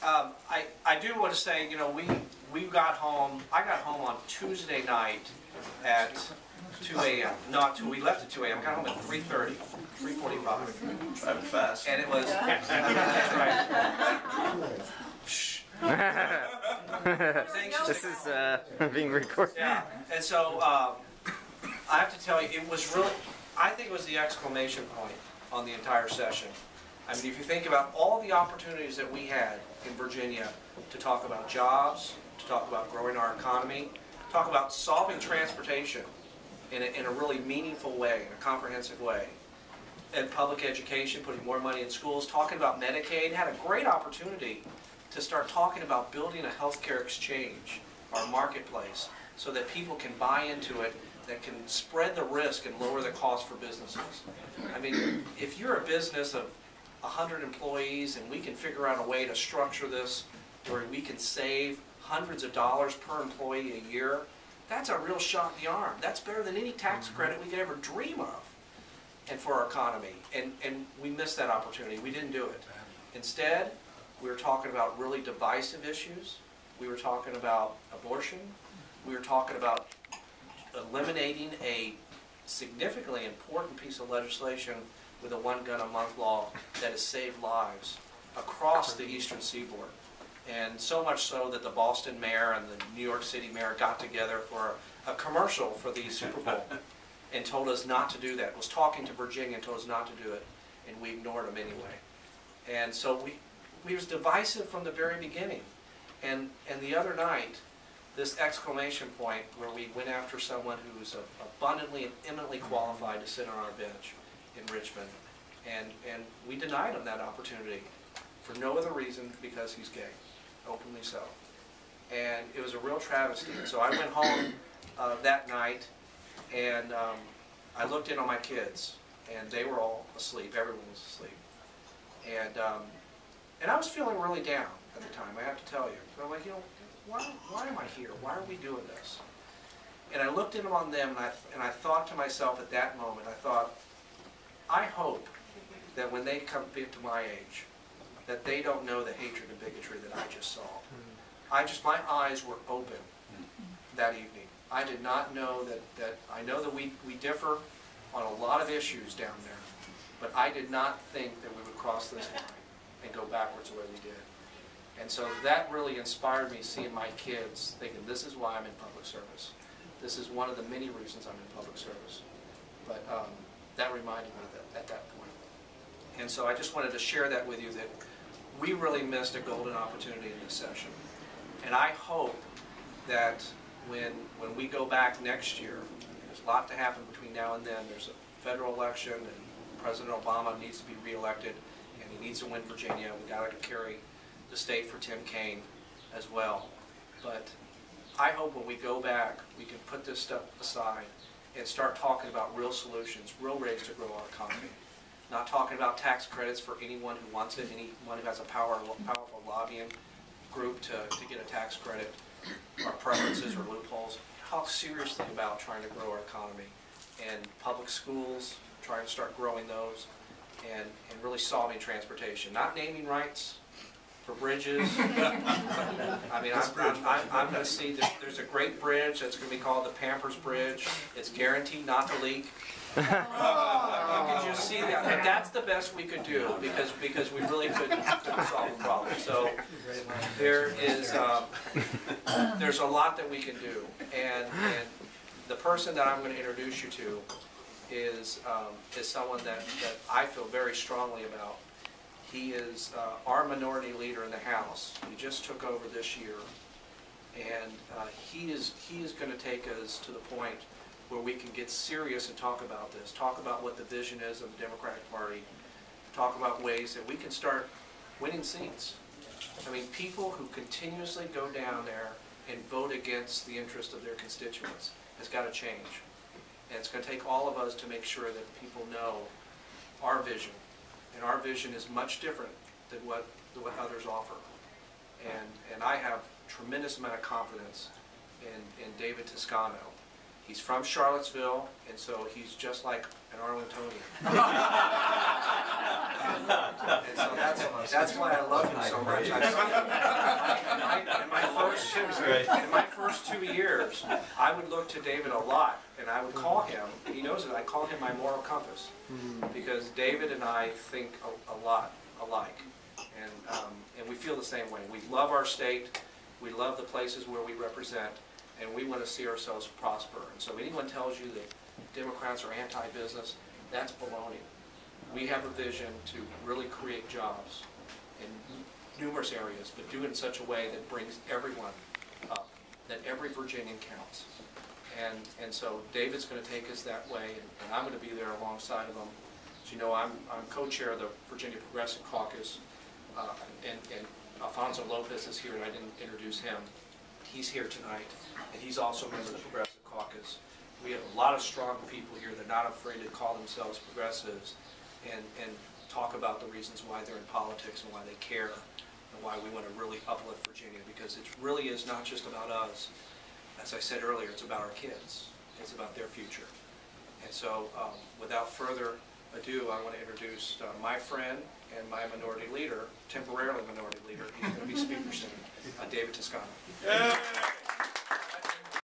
I do want to say, you know, we got home. I got home on Tuesday night at 2 a.m. Not we left at 2 a.m. Got home at 3:30, 3:45. Driving fast. And it was. That's right. Shh. This is being recorded. Yeah, and so I have to tell you, it was really. I think it was the exclamation point on the entire session. I mean, if you think about all the opportunities that we had in Virginia to talk about jobs, to talk about growing our economy, talk about solving transportation in a really meaningful way, in a comprehensive way, and public education, putting more money in schools, talking about Medicaid, had a great opportunity to start talking about building a healthcare exchange, our marketplace, so that people can buy into it, that can spread the risk and lower the cost for businesses. I mean, if you're a business of 100 employees and we can figure out a way to structure this where we can save hundreds of dollars per employee a year, that's a real shot in the arm. That's better than any tax credit we could ever dream of and for our economy. And we missed that opportunity. We didn't do it. Instead, we were talking about really divisive issues. We were talking about abortion. We were talking about eliminating a significantly important piece of legislation with a one-gun-a-month law that has saved lives across the eastern seaboard. And so much so that the Boston mayor and the New York City mayor got together for a commercial for the Super Bowl and told us not to do that. Was talking to Virginia and told us not to do it, and we ignored them anyway. And so we was divisive from the very beginning. And the other night, this exclamation point where we went after someone who's abundantly and eminently qualified to sit on our bench in Richmond, and we denied him that opportunity for no other reason because he's gay, openly so. And it was a real travesty. And so I went home that night, and I looked in on my kids, and they were all asleep. Everyone was asleep. And I was feeling really down at the time, I have to tell you. So I'm like, you know, why am I here? Why are we doing this? And I looked in on them, and I thought to myself at that moment, I thought, I hope that when they come to my age, that they don't know the hatred and bigotry that I just saw. My eyes were open that evening. I did not know that I know that we differ on a lot of issues down there, but I did not think that we would cross this line and go backwards the way we did. And so that really inspired me, seeing my kids, thinking this is why I'm in public service. This is one of the many reasons I'm in public service. But that reminded me at that point. And so I just wanted to share that with you, that we really missed a golden opportunity in this session. And I hope that when we go back next year, there's a lot to happen between now and then. There's a federal election, and President Obama needs to be reelected, and he needs to win Virginia. We got to carry the state for Tim Kaine as well. But I hope when we go back, we can put this stuff aside and start talking about real solutions, real ways to grow our economy. Not talking about tax credits for anyone who wants it, anyone who has a powerful lobbying group to get a tax credit, or preferences or loopholes. Talk seriously about trying to grow our economy, and public schools, trying to start growing those, and really solving transportation. Not naming rights for bridges. I mean, I'm going to see that there's a great bridge that's going to be called the Pampers Bridge. It's guaranteed not to leak. You can just see that. But that's the best we could do, because we really couldn't solve the problem. So there's a lot that we can do, and the person that I'm going to introduce you to is someone that I feel very strongly about. He is our minority leader in the House. He just took over this year, and he is going to take us to the point where we can get serious and talk about this, talk about what the vision is of the Democratic Party, talk about ways that we can start winning seats. I mean, people who continuously go down there and vote against the interest of their constituents has got to change. And it's going to take all of us to make sure that people know our vision. And our vision is much different than what others offer. And I have tremendous amount of confidence in David Toscano He's from Charlottesville, and so he's just like an Arlingtonian. And so that's why I love him so much. In my first 2 years, I would look to David a lot, and I would call him, he knows it, I call him my moral compass, because David and I think a lot alike, and we feel the same way. We love our state, we love the places where we represent, and we want to see ourselves prosper. And so anyone tells you that Democrats are anti-business, that's baloney. We have a vision to really create jobs in numerous areas, but do it in such a way that brings everyone up, that every Virginian counts. And so David's going to take us that way, and I'm going to be there alongside of him. As you know, I'm co-chair of the Virginia Progressive Caucus, and Alfonso Lopez is here, and I didn't introduce him. He's here tonight, and he's also a member of the Progressive Caucus. We have a lot of strong people here that are not afraid to call themselves progressives and talk about the reasons why they're in politics and why they care and why we want to really uplift Virginia, because it really is not just about us. As I said earlier, it's about our kids. It's about their future. And so without further ado, I want to introduce my friend and my minority leader, temporarily minority leader. He's going to be speaker soon, David Toscano.